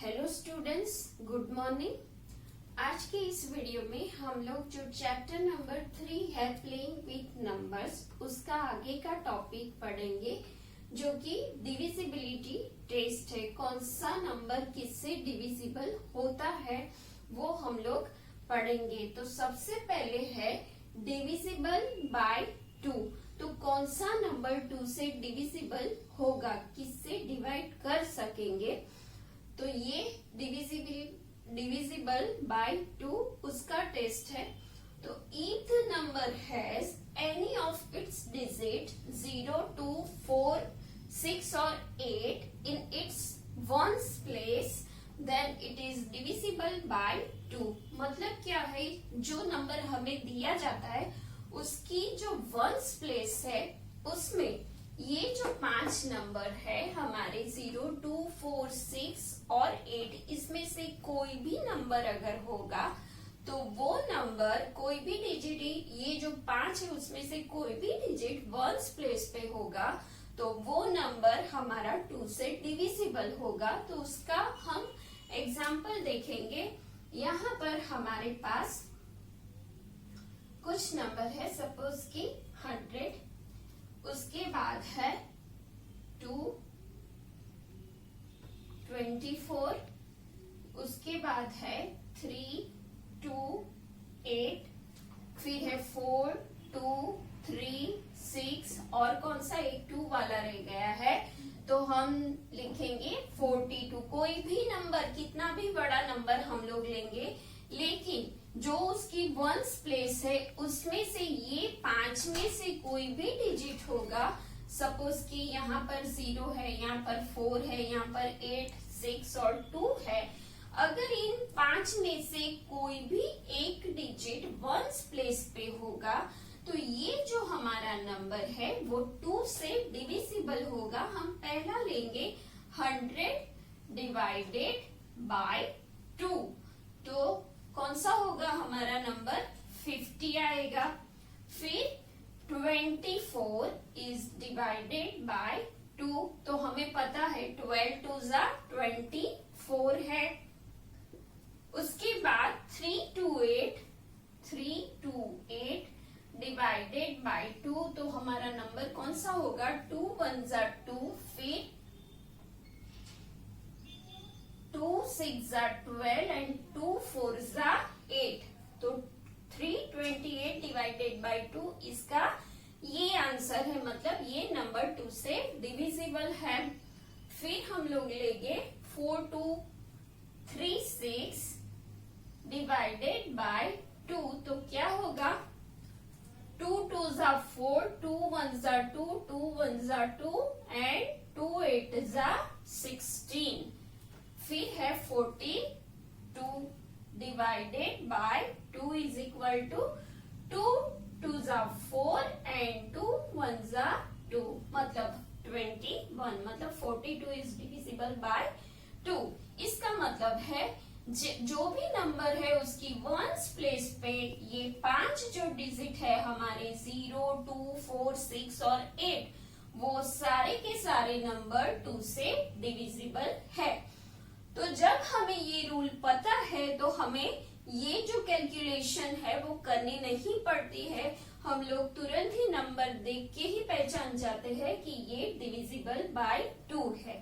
Hello students, good morning. आज के इस वीडियो में हम लोग जो चैप्टर नंबर 3 है प्लेइंग विथ नंबर्स, उसका आगे का टॉपिक पढ़ेंगे जो कि डिविजिबिलिटी टेस्ट है। कौन सा नंबर किससे डिविजिबल होता है वो हम लोग पढ़ेंगे। तो सबसे पहले है डिविजिबल बाय 2। तो कौन सा नंबर 2 से डिविजिबल होगा, किससे डिवाइड कर सकेंगे। तो ये डिविजिबल बाय 2 उसका टेस्ट है। तो if the number has any of its digit 0, 2, 4, 6 और 8 in its ones place then it is divisible by 2। मतलब क्या है, जो नंबर हमें दिया जाता है उसकी जो वंस प्लेस है उसमें ये जो 5 नंबर है हमारे 0, 2, 4, 6 और 8, इसमें से कोई भी नंबर अगर होगा तो वो नंबर कोई भी डिजिट, ये जो 5 है उसमें से कोई भी डिजिट वंस प्लेस पे होगा तो वो नंबर हमारा 2 से डिविजिबल होगा। तो उसका हम एग्जाम्पल देखेंगे। यहाँ पर हमारे पास कुछ नंबर है, सपोज कि 100, उसके बाद है 2, 24, उसके बाद है 3, 2, 8, फिर है 4, 2, 3, 6 और कौन सा एक 2 वाला रह गया है तो हम लिखेंगे 42। कोई भी नंबर, कितना भी बड़ा नंबर हम लोग लेंगे, लेकिन जो उसकी वंस प्लेस है उसमें से ये 5 में से कोई भी डिजिट होगा। सपोज कि यहाँ पर 0 है, यहाँ पर 4 है, यहाँ पर 8, 6 और 2 है। अगर इन 5 में से कोई भी एक डिजिट वंस प्लेस पे होगा तो ये जो हमारा नंबर है वो 2 से डिविजिबल होगा। हम पहला लेंगे 100 डिवाइडेड बाय 2। तो कौन सा होगा हमारा नंबर, 50 आएगा। फिर 24 इज डिवाइडेड बाय 2। तो हमें पता है 12 2 जा 24 है। उसके बाद 328 डिवाइडेड बाय 2। तो हमारा नंबर कौन सा होगा, 2 1 जा 2, फिर 2 6 जा 12 एंड 2 4 जा 8। तो 328 डिवाइडेड बाय 2 इसका ये आंसर है, मतलब ये नंबर 2 से डिविजिबल है। फिर हम लोग लेंगे 4236 डिवाइडेड बाय 2। तो क्या होगा, 2 2 जा 4, 2 1 जा 2, 2 1 जा 2 एंड 2 8 जा 16। फिर है 42 divided by 2 is equal to 2 2 जा 4 एंड 2 1 जा 2, मतलब 21। मतलब 42 इज डिविजिबल बाय 2। इसका मतलब है जो भी नंबर है उसकी वंस प्लेस पे ये 5 जो डिजिट है हमारे 0, 2, 4, 6 और 8, वो सारे के सारे नंबर 2 से डिविजिबल है। तो जब हमें ये रूल पता है तो हमें ये जो कैलकुलेशन है वो करनी नहीं पड़ती है। हम लोग तुरंत ही नंबर देख के ही पहचान जाते हैं कि ये डिविजिबल बाय 2 है।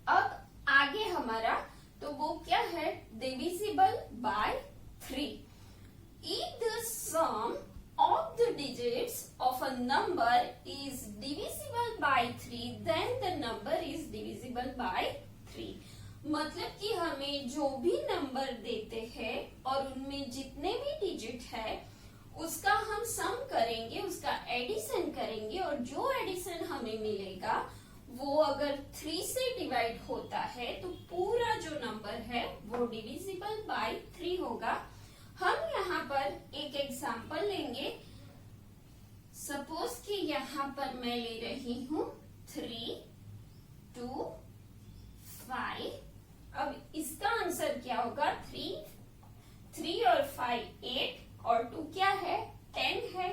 अब आगे हमारा तो वो क्या है, divisible by 3। If the sum of the digits of a number is divisible by 3, then the number is divisible by 3। मतलब कि हमें जो भी नंबर देते हैं और उनमें जितने भी डिजिट है उसका हम सम करेंगे, उसका एडिशन करेंगे, और जो एडिशन हमें मिलेगा वो अगर 3 से डिवाइड होता है तो पूरा जो नंबर है वो डिविजिबल बाय 3 होगा। हम यहाँ पर एक एग्जाम्पल लेंगे। सपोज कि यहाँ पर मैं ले रही हूँ 3, 2, 5। अब इसका आंसर क्या होगा, 3 और 5 8 और 2 क्या है, 10 है।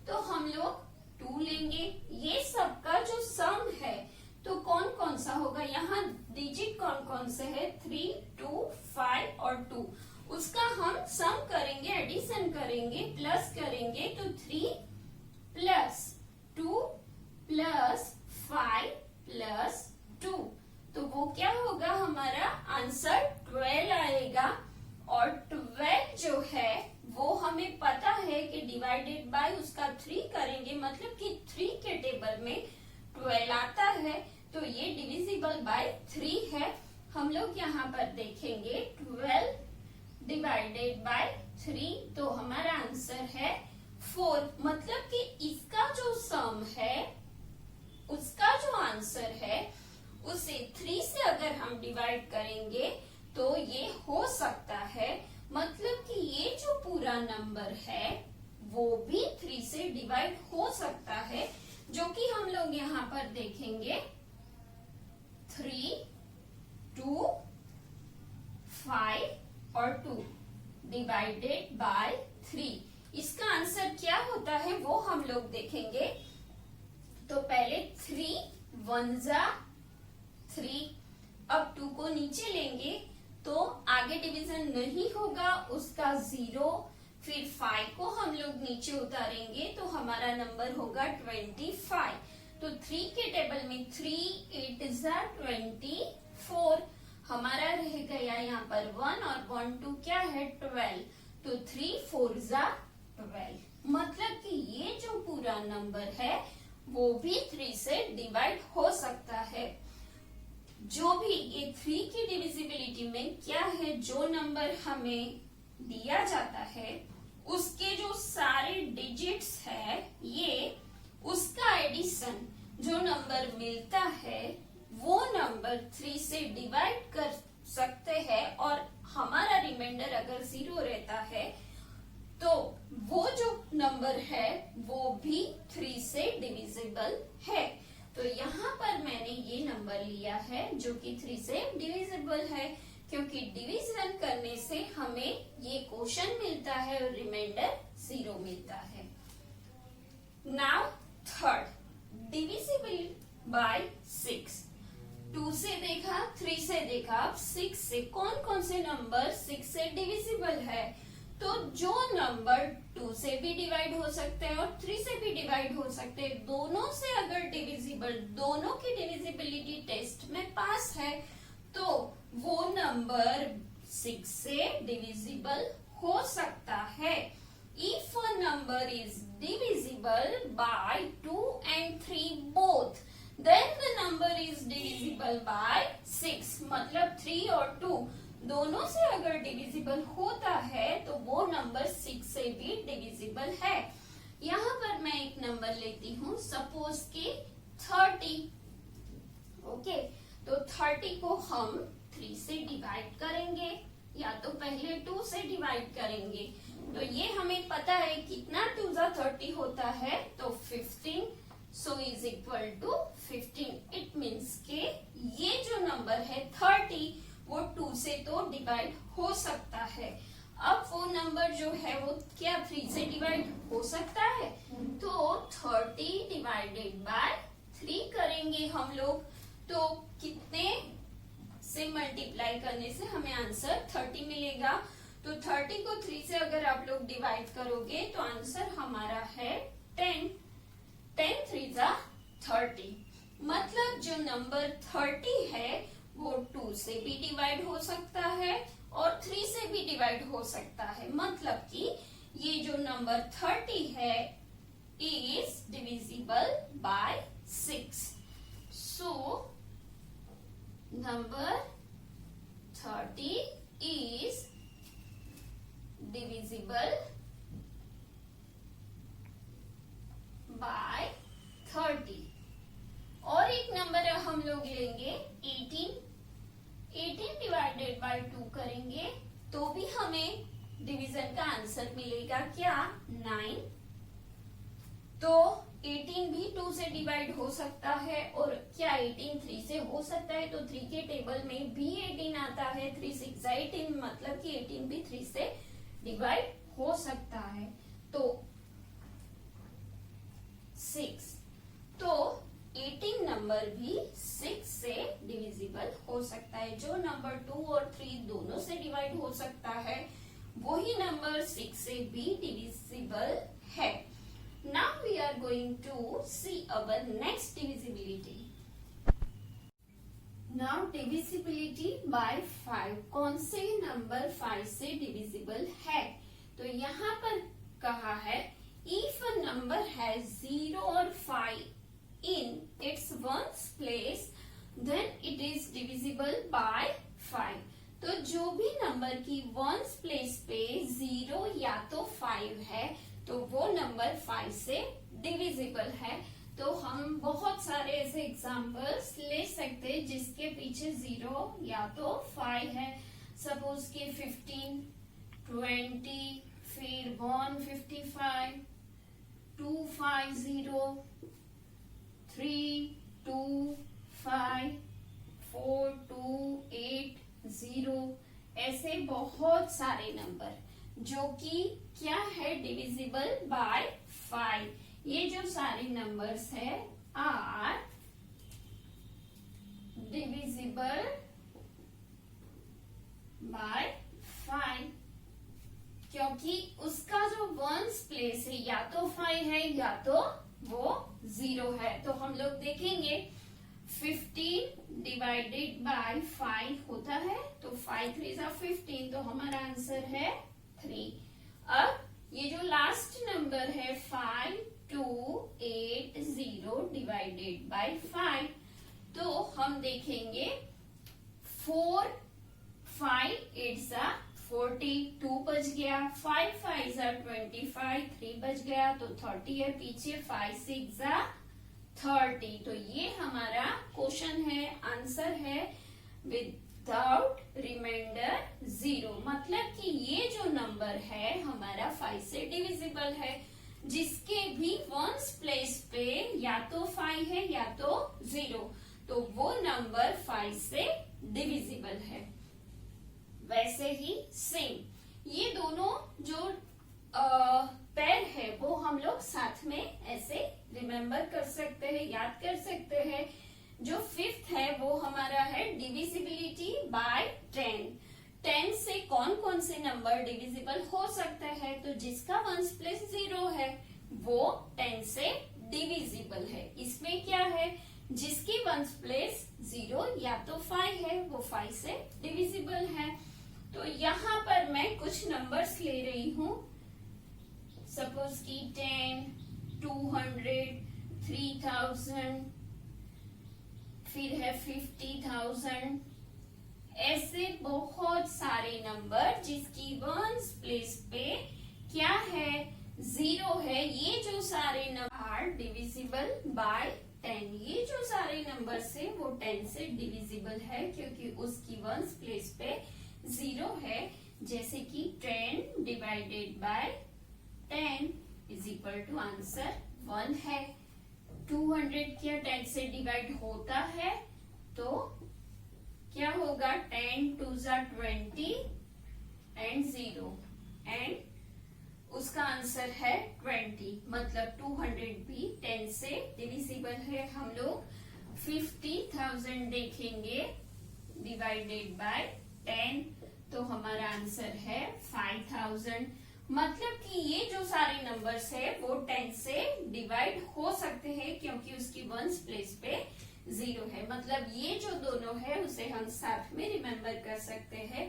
तो हम लोग 2 लेंगे। ये सबका जो सम है तो कौन कौन सा होगा, यहाँ डिजिट कौन कौन कौन से है 3, 2, 5 और 2। उसका हम सम करेंगे, एडिशन करेंगे, प्लस करेंगे तो 3 प्लस 2 प्लस 5 प्लस 2, तो वो क्या होगा, हमारा आंसर 12 आएगा। और 12 जो है वो हमें पता है कि डिवाइडेड बाय उसका 3 करेंगे, मतलब कि 3 के टेबल में 12 आता है, तो ये डिविजिबल बाय 3 है। हम लोग यहाँ पर देखेंगे 12 डिवाइडेड बाय 3, तो हमारा आंसर है 4। मतलब कि इसका जो सम है, उसका जो आंसर है, उसे 3 से अगर हम डिवाइड करेंगे तो ये हो सकता है, मतलब कि ये जो पूरा नंबर है वो भी 3 से डिवाइड हो सकता है, जो कि हम लोग यहाँ पर देखेंगे 3, 2, 5 और 2 डिवाइडेड बाय 3। इसका आंसर क्या होता है वो हम लोग देखेंगे। तो पहले 3 1 जा 3, अब 2 को नीचे लेंगे तो आगे डिवीजन नहीं होगा, उसका 0, फिर 5 को हम लोग नीचे उतारेंगे तो हमारा नंबर होगा 25। तो 3 के टेबल में 3 8 जा 24, हमारा रह गया यहाँ पर 1 और 1 2 क्या है 12, तो 3 4 जा 12। मतलब कि ये जो पूरा नंबर है वो भी 3 से डिवाइड हो सकता है। जो भी ये 3 की डिविजिबिलिटी में क्या है, जो नंबर हमें दिया जाता है उसके जो सारे डिजिट्स है, ये उसका एडिशन जो नंबर मिलता है वो नंबर 3 से डिवाइड कर सकते हैं, और हमारा रिमाइंडर अगर 0 रहता है तो वो जो नंबर है वो भी 3 से डिविजिबल है। तो यहाँ पर मैंने ये नंबर लिया है जो कि 3 से डिविजिबल है, क्योंकि डिवीजन करने से हमें ये क्वोशंट मिलता है और रिमाइंडर 0 मिलता है। Now third, divisible by 6। 2 से देखा, 3 से देखा, अब 6 से कौन कौन से नंबर 6 से डिविजिबल है। तो जो नंबर 2 से भी डिवाइड हो सकते हैं और 3 से भी डिवाइड हो सकते हैं, दोनों से अगर डिविजिबल, दोनों की डिविजिबिलिटी टेस्ट में पास है, तो वो नंबर 6 से डिविजिबल हो सकता है। If a number is divisible by 2 and 3 both, then the number is divisible by 6। मतलब 3 और 2 दोनों से अगर डिविजिबल होता है तो वो नंबर 6 से भी डिविजिबल है। यहाँ पर मैं एक नंबर लेती हूँ, सपोज कि 30। ओके, तो 30 को हम 3 से डिवाइड करेंगे, या तो पहले 2 से डिवाइड करेंगे। तो ये हमें पता है कितना 2 जा 30 होता है, तो 15, so is equal to 15। It means के ये जो नंबर है 30 वो 2 से तो डिवाइड हो सकता है। अब वो नंबर जो है वो क्या 3 से डिवाइड हो सकता है, तो 30 डिवाइडेड बाय 3 करेंगे हम लोग, तो कितने से मल्टीप्लाई करने से हमें आंसर 30 मिलेगा। तो 30 को 3 से अगर आप लोग डिवाइड करोगे तो आंसर हमारा है 10। 10 3 जा 30। मतलब जो नंबर 30 है वो 2 से भी डिवाइड हो सकता है और 3 से भी डिवाइड हो सकता है। मतलब कि ये जो नंबर 30 है is divisible bye 6। So number 30 is divisible bye 30। और एक नंबर हम लोग लेंगे 18। 18 डिवाइडेड बाय 2 करेंगे तो भी हमें डिवीजन का आंसर मिलेगा क्या 9। तो 18 भी 2 से डिवाइड हो सकता है, और क्या 18 3 से हो सकता है, तो 3 के टेबल में भी 18 आता है। 3 6 18, मतलब कि 18 भी 3 से डिवाइड हो सकता है। तो 6, तो 18 नंबर भी 6 से डिविजिबल हो सकता है। जो नंबर 2 और 3 दोनों से डिवाइड हो सकता है वही नंबर 6 से भी डिविजिबल है। Now we are going to see our next divisibility. Now divisibility by 5। कौन से नंबर 5 से डिविजिबल है? तो यहाँ पर कहा है इफ अ नंबर हैज 0 और 5 in its ones place then it is divisible by 5। तो जो भी नंबर की वंस प्लेस पे 0 या तो 5 है तो वो नंबर 5 से डिविजिबल है। तो हम बहुत सारे ऐसे एग्जांपल्स ले सकते हैं जिसके पीछे 0 या तो 5 है। सपोज के 15, 20, फिर 155, 250, 3, 2, 5, 4, 2, 8, 0, ऐसे बहुत सारे नंबर जो कि क्या है डिविजिबल बाय 5। ये जो सारे नंबर्स है आर डिविजिबल बाय 5 क्योंकि उसका जो वंस प्लेस है या तो 5 है या तो वो 0 है। तो हम लोग देखेंगे 15 डिवाइडेड बाय 5 होता है तो 5 3 जा 15 तो हमारा आंसर है 3। अब ये जो लास्ट नंबर है 5280 डिवाइडेड बाय 5 तो हम देखेंगे 4 5 8 जा 42 बच गया, 5 5 जा 25, 3 बच गया तो 30 है, पीछे 5 6 जा 30। तो ये हमारा क्वेश्चन है, आंसर है विदाउट रिमाइंडर 0। मतलब कि ये जो नंबर है हमारा 5 से डिविजिबल है जिसके भी वंस प्लेस पे या तो 5 है या तो 0 तो वो नंबर 5 से डिविजिबल है। वैसे ही सेम ये दोनों जो पैर है वो हम लोग साथ में ऐसे रिमेम्बर कर सकते हैं, याद कर सकते हैं। जो 5th है वो हमारा है डिविजिबिलिटी बाय 10। 10 से कौन कौन से नंबर डिविजिबल हो सकता है? तो जिसका वंस प्लेस 0 है वो 10 से डिविजिबल है। इसमें क्या है, जिसकी वंस प्लेस 0 या तो 5 है वो 5 से डिविजिबल है। तो यहाँ पर मैं कुछ नंबर्स ले रही हूँ, सपोज की 10, 200, 3000, फिर है 50,000, ऐसे बहुत सारे नंबर जिसकी वंस प्लेस पे क्या है 0 है। ये जो सारे नंबर आर डिविजिबल बाय 10। ये जो सारे नंबर्स है वो 10 से डिविजिबल है क्योंकि उसकी वंस प्लेस पे 0 है। जैसे कि 10 divided by 10 is equal to answer 1 है। 200 क्या 10 से डिवाइड होता है तो क्या होगा, 10 2 जा 20 एंड 0 एंड उसका आंसर है 20। मतलब 200 भी 10 से डिविजिबल है। हम लोग 50,000 देखेंगे डिवाइडेड बाय 10 तो हमारा आंसर है 5000। मतलब कि ये जो सारे नंबर्स है वो 10 से डिवाइड हो सकते हैं क्योंकि उसकी वंस प्लेस पे 0 है। मतलब ये जो दोनों है उसे हम साथ में रिमेम्बर कर सकते हैं।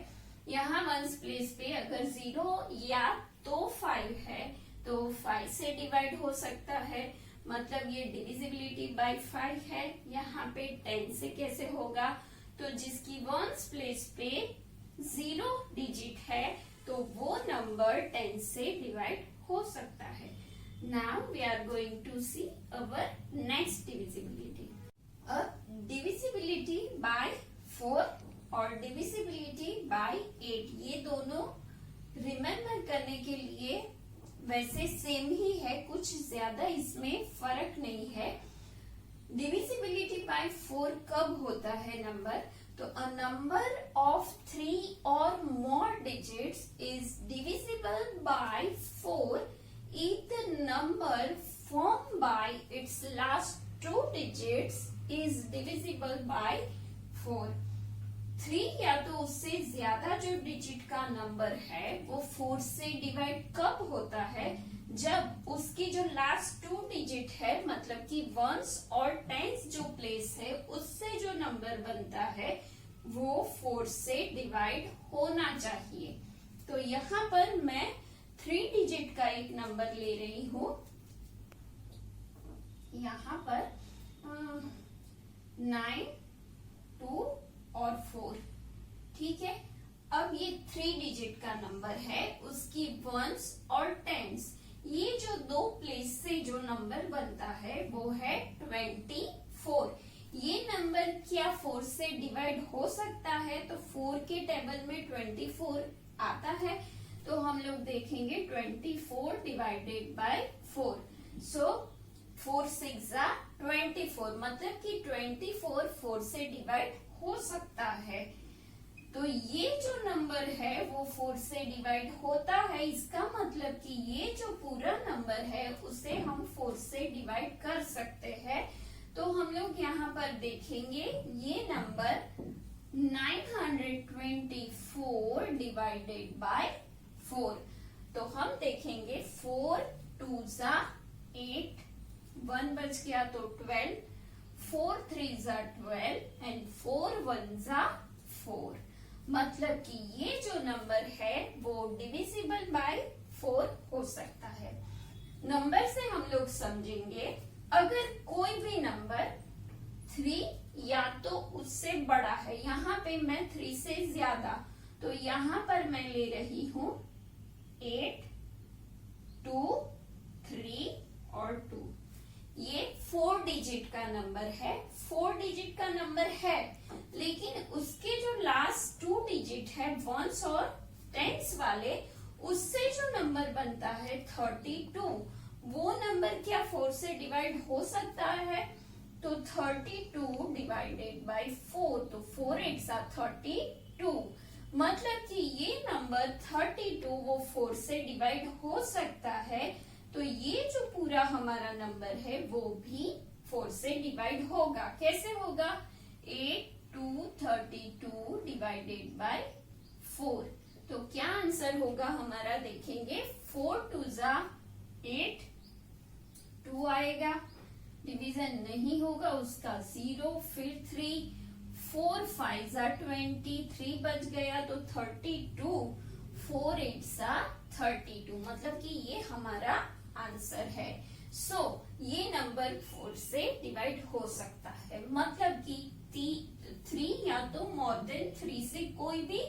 यहाँ वंस प्लेस पे अगर 0 या तो 5 है तो 5 से डिवाइड हो सकता है। मतलब ये डिविजिबिलिटी बाय 5 है। यहाँ पे 10 से कैसे होगा, तो जिसकी वंस प्लेस पे 0 डिजिट है तो वो नंबर 10 से डिवाइड हो सकता है। Now we are going to see our next divisibility. अब डिविजिबिलिटी बाय 4 और डिविजिबिलिटी बाय 8 ये दोनों रिमेम्बर करने के लिए वैसे सेम ही है, कुछ ज्यादा इसमें फर्क नहीं है। डिविजिबिलिटी बाय 4 कब होता है नंबर, तो a number of 3 or more digits is divisible by 4 if the number formed by its last 2 digits is divisible by 4. 3 या तो उससे ज्यादा जो डिजिट का नंबर है वो 4 से डिवाइड कब होता है, जब उसकी जो लास्ट 2 डिजिट है मतलब कि वंस और टेंस जो प्लेस है उससे जो नंबर बनता है वो 4 से डिवाइड होना चाहिए। तो यहाँ पर मैं 3 डिजिट का एक नंबर ले रही हूँ, यहाँ पर 9, 2 और 4, ठीक है। अब ये 3 डिजिट का नंबर है, उसकी वंस और टेंस ये जो दो प्लेस से जो नंबर बनता है वो है 24। ये नंबर क्या 4 से डिवाइड हो सकता है? तो 4 के टेबल में 24 आता है, तो हम लोग देखेंगे 24 डिवाइडेड बाय 4। सो 4 6 24, मतलब कि 24 4 से डिवाइड हो सकता है। तो ये जो नंबर है वो 4 से डिवाइड होता है, इसका मतलब कि ये जो पूरा नंबर है उसे हम 4 से डिवाइड कर सकते हैं। तो हम लोग यहाँ पर देखेंगे ये नंबर 924 डिवाइडेड बाय 4। तो हम देखेंगे 4 2 8, 1 बच गया तो 12, 4 3 12 एंड 4 1 4। मतलब कि ये जो नंबर है वो डिविजिबल बाय 4 हो सकता है। नंबर से हम लोग समझेंगे अगर कोई भी नंबर 3 या तो उससे बड़ा है, यहाँ पे मैं 3 से ज्यादा, तो यहाँ पर मैं ले रही हूँ 8, 2, 3 और 2। ये 4 डिजिट का नंबर है, 4 डिजिट का नंबर है, लेकिन उसके जो लास्ट 2 डिजिट है वंस और टेंस वाले, उससे जो नंबर बनता है 32, वो नंबर क्या 4 से डिवाइड हो सकता है? तो 32 डिवाइडेड बाय 4, तो 4 8 32, मतलब कि ये नंबर 32 वो 4 से डिवाइड हो सकता है। तो ये जो पूरा हमारा नंबर है वो भी 4 से डिवाइड होगा। कैसे होगा? 8 2 32 डिवाइडेड बाय 4। तो क्या आंसर होगा हमारा? देखेंगे 4 2 8, 2 आएगा, डिवीजन नहीं होगा उसका 0, फिर 3, 4 5 20, 3 बच गया तो 32, 4 8 32, मतलब कि ये हमारा आंसर है। सो ये नंबर 4 से डिवाइड हो सकता है, मतलब कि 3 या तो मोर देन 3 से कोई भी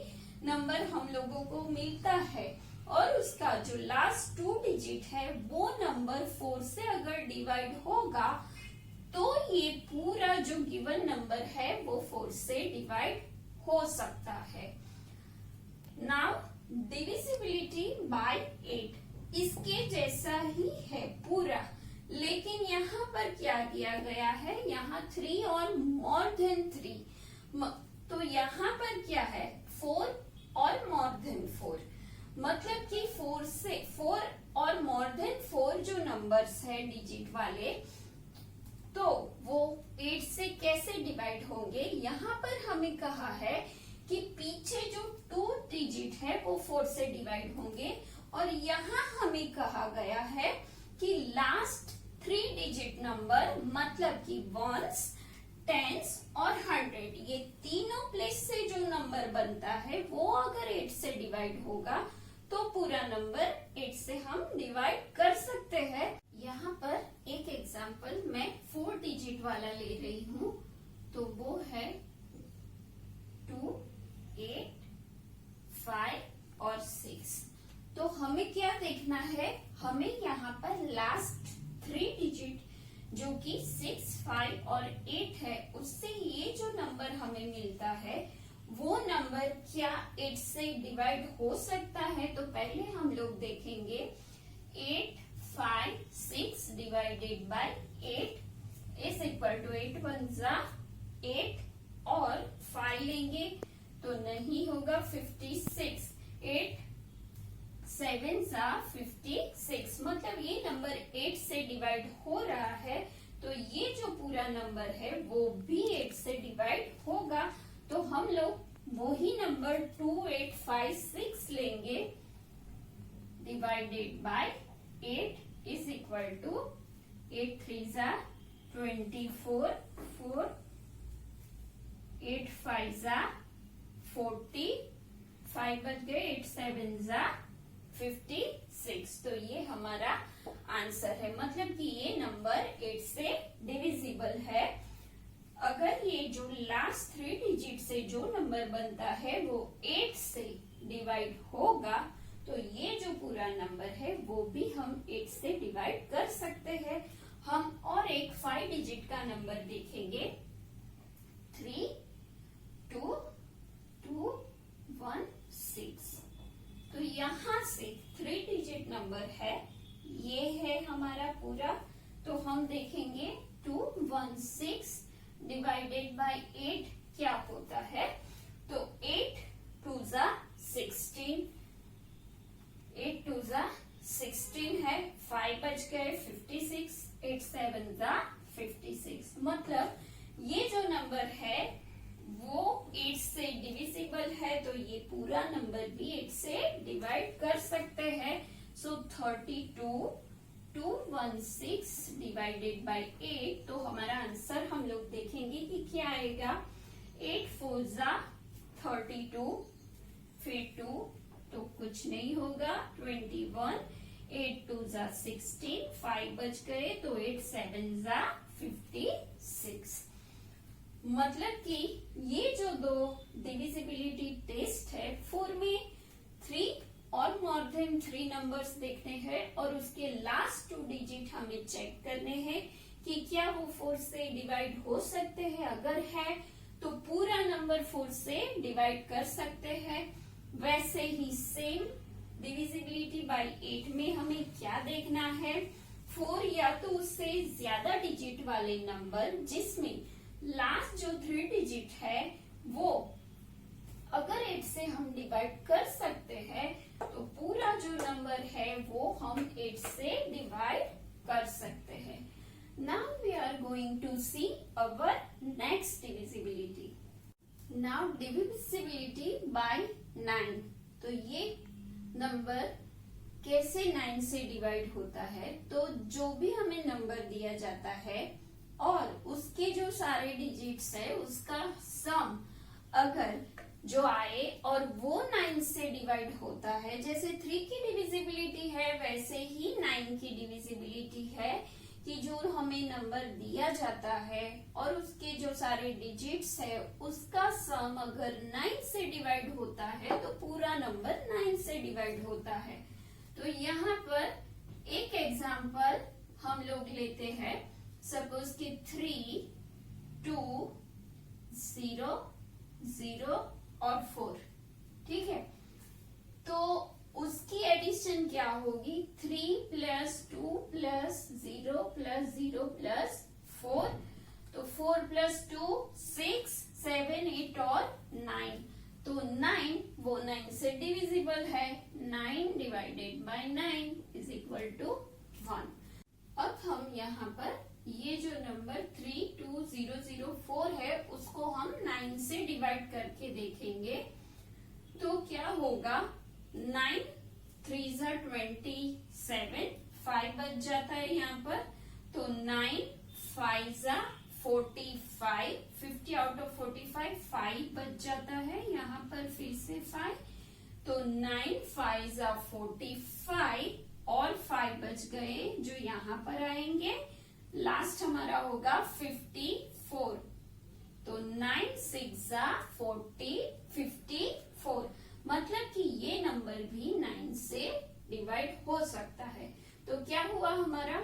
नंबर हम लोगों को मिलता है और उसका जो लास्ट 2 डिजिट है वो नंबर 4 से अगर डिवाइड होगा तो ये पूरा जो गिवन नंबर है वो 4 से डिवाइड हो सकता है। नाउ डिविजिबिलिटी बाय 8 इसके जैसा ही है पूरा, लेकिन यहाँ पर क्या किया गया है? यहाँ 3 और मोर देन 3, तो यहाँ पर क्या है? 4 और मोर देन 4, मतलब कि 4 और मोर देन 4 जो नंबर्स है डिजिट वाले, तो वो 8 से कैसे डिवाइड होंगे? यहाँ पर हमें कहा है कि पीछे जो 2 डिजिट है वो 4 से डिवाइड होंगे, और यहाँ हमें कहा गया है कि लास्ट 3 डिजिट नंबर मतलब कि वंस, टेंस और 100, ये तीनों प्लेस से जो नंबर बनता है वो अगर 8 से डिवाइड होगा तो पूरा नंबर 8 से हम डिवाइड कर सकते हैं। यहाँ पर एक एग्जांपल मैं 4 डिजिट वाला ले रही हूँ, तो वो है 2, 8, 5 और 6। तो हमें क्या देखना है? हमें यहाँ पर लास्ट 3 डिजिट जो कि 6, 5 और 8 है, उससे ये जो नंबर हमें मिलता है वो नंबर क्या 8 से डिवाइड हो सकता है? तो पहले हम लोग देखेंगे 8 5 6 divided by 8 is equal to 8 1 8 और 5 लेंगे तो नहीं होगा 56, 8 7 56, मतलब ये नंबर 8 से डिवाइड हो रहा है, तो ये जो पूरा नंबर है वो भी 8 से डिवाइड होगा। तो हम लोग वही नंबर 2856 लेंगे, divided by 8 is equal to 8 3 जा 24, 4 8 5 जा 40, 5 बच गए, 8 7 जा 56। तो ये हमारा आंसर है, मतलब कि ये नंबर 8 से डिविजिबल है। अगर ये जो लास्ट 3 डिजिट से जो नंबर बनता है वो 8 से डिवाइड होगा, तो ये जो पूरा नंबर है वो भी हम 8 से डिवाइड कर सकते हैं। हम और एक 5 डिजिट का नंबर देखेंगे, 3 2 2 1 6। तो यहाँ से 3 डिजिट नंबर है, ये है हमारा पूरा। तो हम देखेंगे 216 डिवाइडेड बाय 8 क्या होता है। तो 8 2 जा 16, 8 2 जा 16 है, 5 बच गए 56, 8 7 जा 56। मतलब ये जो नंबर है वो 8 से डिविजिबल है, तो ये पूरा नंबर भी 8 से डिवाइड कर सकते हैं। सो 32 216 डिवाइडेड बाय 8, तो हमारा आंसर हम लोग देखेंगे कि क्या आएगा। 8 4 जा 32, फिर 2 तो कुछ नहीं होगा 21, 8 2 जा 16, 5 बच गए, तो 8 7 जा 56। मतलब कि ये जो दो डिविजिबिलिटी टेस्ट है, 4 में 3 और मोर देन 3 नंबर्स देखने हैं और उसके लास्ट 2 डिजिट हमें चेक करने हैं कि क्या वो 4 से डिवाइड हो सकते हैं। अगर है तो पूरा नंबर 4 से डिवाइड कर सकते हैं। वैसे ही सेम डिविजिबिलिटी बाय 8 में हमें क्या देखना है, 4 या तो उससे ज्यादा डिजिट वाले नंबर जिसमें लास्ट जो 3 डिजिट है वो अगर 8 से हम डिवाइड कर सकते हैं, तो पूरा जो नंबर है वो हम 8 से डिवाइड कर सकते हैं। Now we are going to see our next divisibility. Now divisibility by 9। तो ये नंबर कैसे 9 से डिवाइड होता है, तो जो भी हमें नंबर दिया जाता है और उसके जो सारे डिजिट्स है उसका सम अगर जो आए और वो 9 से डिवाइड होता है, जैसे 3 की डिविजिबिलिटी है वैसे ही 9 की डिविजिबिलिटी है कि जो हमें नंबर दिया जाता है और उसके जो सारे डिजिट्स है उसका सम अगर 9 से डिवाइड होता है तो पूरा नंबर 9 से डिवाइड होता है। तो यहाँ पर एक एग्जांपल हम लोग लेते हैं, सपोज कि 3 2 0 0 और 4, ठीक है। तो उसकी एडिशन क्या होगी, 3 प्लस 2 प्लस 0 प्लस 0 प्लस 4। तो 4 प्लस 2 6 7 8 और 9। तो 9 वो 9 से डिविजिबल है, 9 divided by 9 is equal to 1। अब हम यहाँ पर ये जो नंबर 32004 है उसको हम 9 से डिवाइड करके देखेंगे। तो क्या होगा, 9 3 जा 27, 5 बच जाता है यहाँ पर। तो 9 5 जा 45, 50 आउट ऑफ 45 5 बच जाता है यहाँ पर, फिर से 5। तो 9 5 जा 45 और 5 बच गए जो यहाँ पर आएंगे। लास्ट हमारा होगा 54। तो 9 6 जा 40, 54। मतलब कि ये नंबर भी 9 से डिवाइड हो सकता है। तो क्या हुआ, हमारा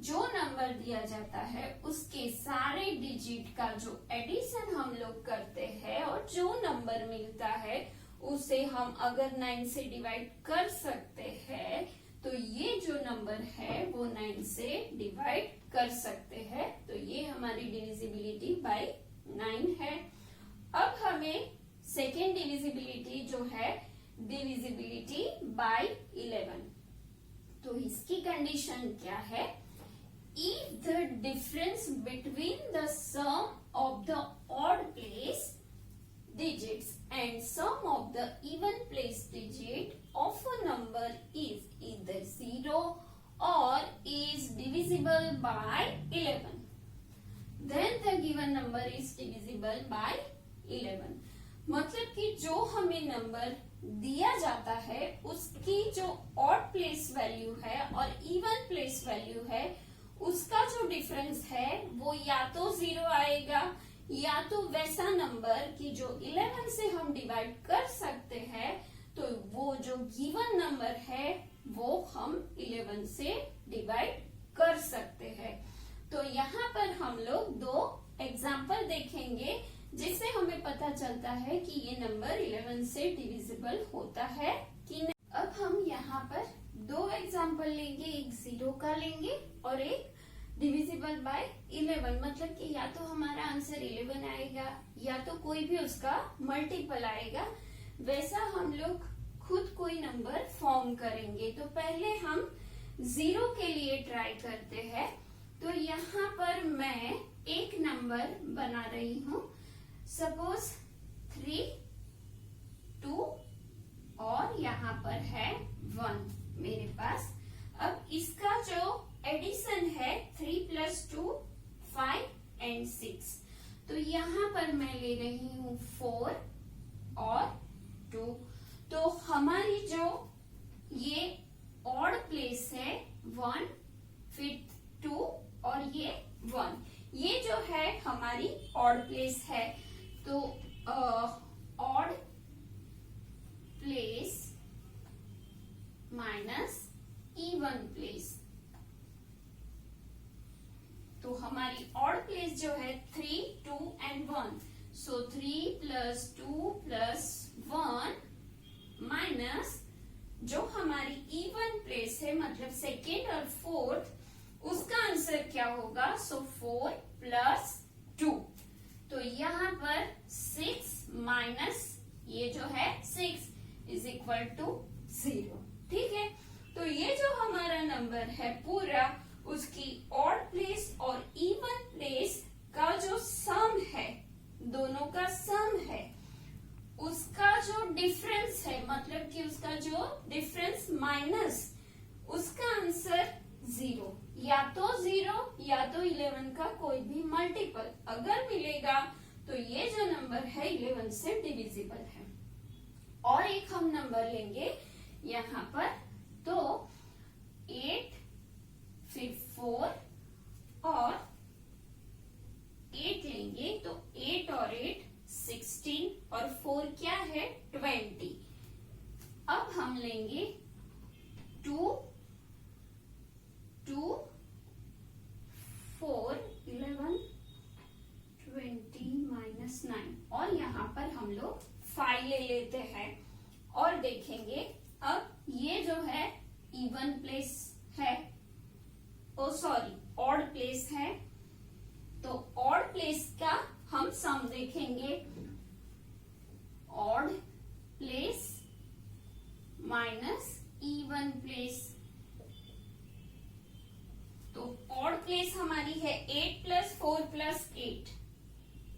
जो नंबर दिया जाता है उसके सारे डिजिट का जो एडिशन हम लोग करते हैं और जो नंबर मिलता है उसे हम अगर 9 से डिवाइड कर सकते हैं, तो ये जो नंबर है वो 9 से डिवाइड कर सकते हैं। तो ये हमारी डिविजिबिलिटी बाय 9 है। अब हमें सेकेंड डिविजिबिलिटी जो है, डिविजिबिलिटी बाय 11। तो इसकी कंडीशन क्या है, if the difference between the sum of the odd place digits and sum of the even place digit of a number is either 0 or is divisible by 11, then the given number is divisible by 11. मतलब कि जो हमें number दिया जाता है उसकी जो odd place value है और इवन प्लेस वैल्यू है उसका जो डिफरेंस है वो या तो 0 आएगा या तो वैसा नंबर कि जो 11 से हम डिवाइड कर सकते हैं, तो वो जो गिवन नंबर है वो हम 11 से डिवाइड कर सकते हैं. तो यहाँ पर हम लोग दो एग्जाम्पल देखेंगे जिससे हमें पता चलता है कि ये नंबर 11 से डिविजिबल होता है कि नहीं. अब हम यहाँ पर दो एग्जाम्पल लेंगे, एक 0 का लेंगे और एक डिविजिबल बाय 11. मतलब कि या तो हमारा आंसर 11 आएगा या तो कोई भी उसका मल्टीपल आएगा. वैसा हम लोग खुद कोई नंबर फॉर्म करेंगे. तो पहले हम 0 के लिए ट्राई करते हैं. तो यहाँ पर मैं एक नंबर बना रही हूँ. सपोज 3, 2 और यहाँ पर है 1 मेरे पास. अब इसका जो एडिशन है 3 + 2 5 and 6. तो यहाँ पर मैं ले रही हूँ 4 और 2. तो हमारी जो ये ऑड प्लेस है 1 फिर 2 और ये 1, ये जो है हमारी ऑड प्लेस है. तो odd place minus even place. तो हमारी ऑड प्लेस जो है 3, 2 and 1. सो 3 + 2 + 1 माइनस जो हमारी इवन प्लेस है मतलब सेकेंड और फोर्थ, उसका आंसर क्या होगा. सो 4 + 2. तो यहाँ पर 6 माइनस ये जो है 6 = 0. ठीक है. तो ये जो हमारा नंबर है पूरा उसकी ऑड प्लेस और इवन प्लेस का जो सम है, दोनों का सम है, उसका जो डिफरेंस है मतलब कि उसका जो डिफरेंस माइनस उसका आंसर 0. या तो 0 या तो 11 का कोई भी मल्टीपल अगर मिलेगा तो ये जो नंबर है 11 से डिविजिबल है. और एक हम नंबर लेंगे यहाँ पर. तो 8 फिर 4 और 8 लेंगे. तो 8 और 8 16 और 4 क्या है 20. अब हम लेंगे 2 2 4 11 20 - 9 और यहाँ पर हम लोग 5 ले लेते हैं और देखेंगे. अब ये जो है इवन प्लेस है, ओ सॉरी ऑड प्लेस है. तो ऑड प्लेस का हम सम देखेंगे. Odd place minus even place. तो ऑड प्लेस हमारी है 8 + 4 + 8.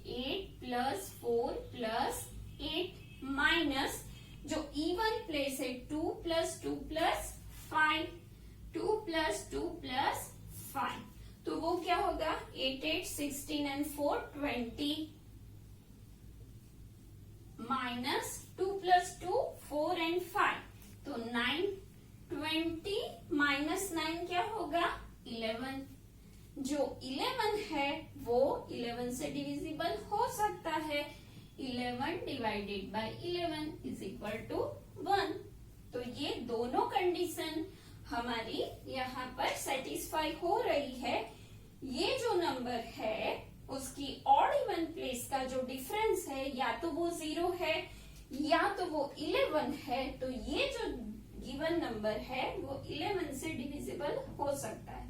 8 + 4 + 8 माइनस जो इवन प्लेस है 2 + 2 + 5. 2 + 2 + 5. तो वो क्या होगा 8 8 16 and 4 20 माइनस 2 + 2 4 and 5. तो 9 20 - 9 क्या होगा 11. जो 11 है वो 11 से डिविजिबल हो सकता है. 11 / 11 = 1. तो ये दोनों कंडीशन हमारी यहाँ पर सेटिस्फाई हो रही है. ये जो नंबर है उसकी ऑड इवन प्लेस का जो डिफरेंस है या तो वो 0 है या तो वो 11 है. तो ये जो गिवन नंबर है वो 11 से डिविजिबल हो सकता है.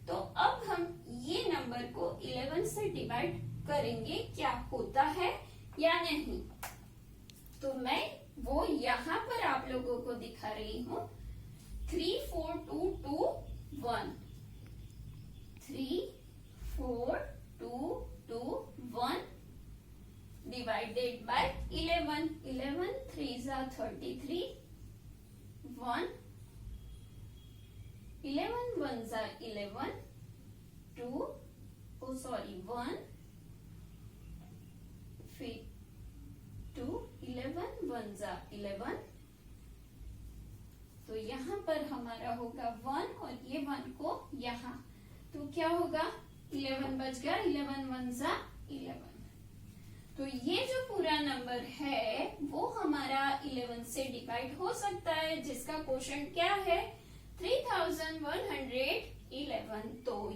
तो अब हम ये नंबर को 11 से डिवाइड करेंगे क्या होता है या नहीं. तो मैं वो यहाँ पर आप लोगों को दिखा रही हूँ. 3 4 2 2 1 3 डिवाइडेड बाय 11, 11 3 जा 33, 1, 11 1 जा 11, 2, 1, फिर 2, 11 1 जा 11, तो यहाँ पर हमारा होगा 1 और ये 1 को यहाँ, तो क्या होगा 11 बच गया, 11 1 जा 11। तो ये जो पूरा नंबर है वो हमारा 11 से डिवाइड हो सकता है, जिसका क्वोशंट क्या है 3111। तो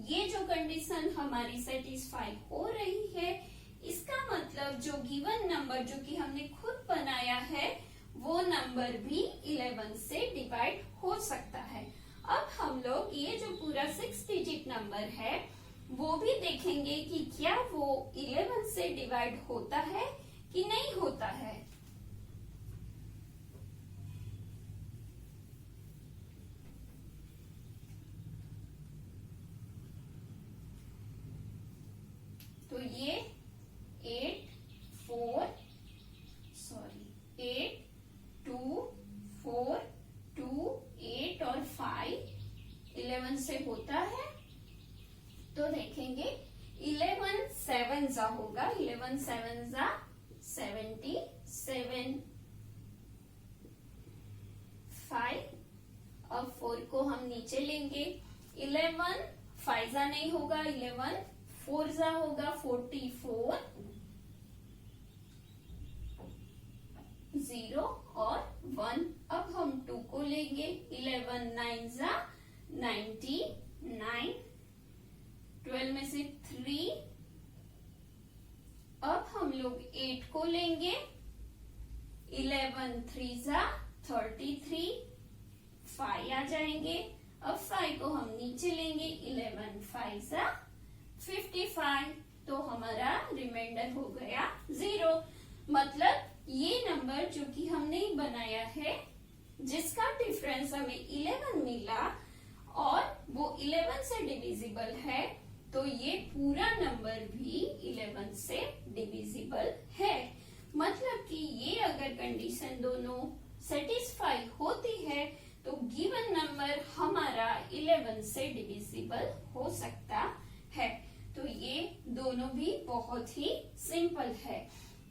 ये जो कंडीशन हमारी सेटिस्फाई हो रही है, इसका मतलब जो गिवन नंबर जो कि हमने खुद बनाया है वो नंबर भी 11 से डिवाइड हो सकता है। अब हम लोग ये जो पूरा 6 डिजिट नंबर है वो भी देखेंगे कि क्या वो 11 से डिवाइड होता है कि नहीं होता है। तो ये 8 2 4 2 8 और 5 11 से होता है। तो देखेंगे 11 7 जा होगा, 11 7 जा 77, 5, अब 4 को हम नीचे लेंगे, 11 5 जा नहीं होगा, 11 4 जा होगा 44, 0 और 1, अब हम 2 को लेंगे, 11 9 जा 99, 12 में से 3, अब हम लोग 8 को लेंगे, 11 3 जा 33, 5 आ जाएंगे, अब 5 को हम नीचे लेंगे, 11 5 जा 55, तो हमारा रिमाइंडर हो गया 0। मतलब ये नंबर जो कि हमने बनाया है जिसका डिफरेंस हमें 11 मिला और वो 11 से डिविजिबल है, तो ये पूरा नंबर भी 11 से डिविजिबल है। मतलब कि ये अगर कंडीशन दोनों सेटिस्फाई होती है तो गिवन नंबर हमारा 11 से डिविजिबल हो सकता है। तो ये दोनों भी बहुत ही सिंपल है।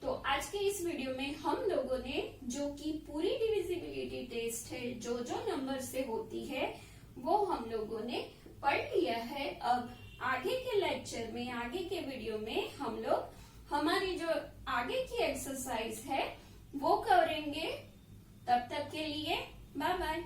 तो आज के इस वीडियो में हम लोगों ने जो कि पूरी डिविजिबिलिटी टेस्ट है जो जो नंबर से होती है वो हम लोगों ने पढ़ लिया है। अब आगे के लेक्चर में, आगे के वीडियो में हम लोग हमारी जो आगे की एक्सरसाइज है वो करेंगे। तब तक के लिए बाय बाय।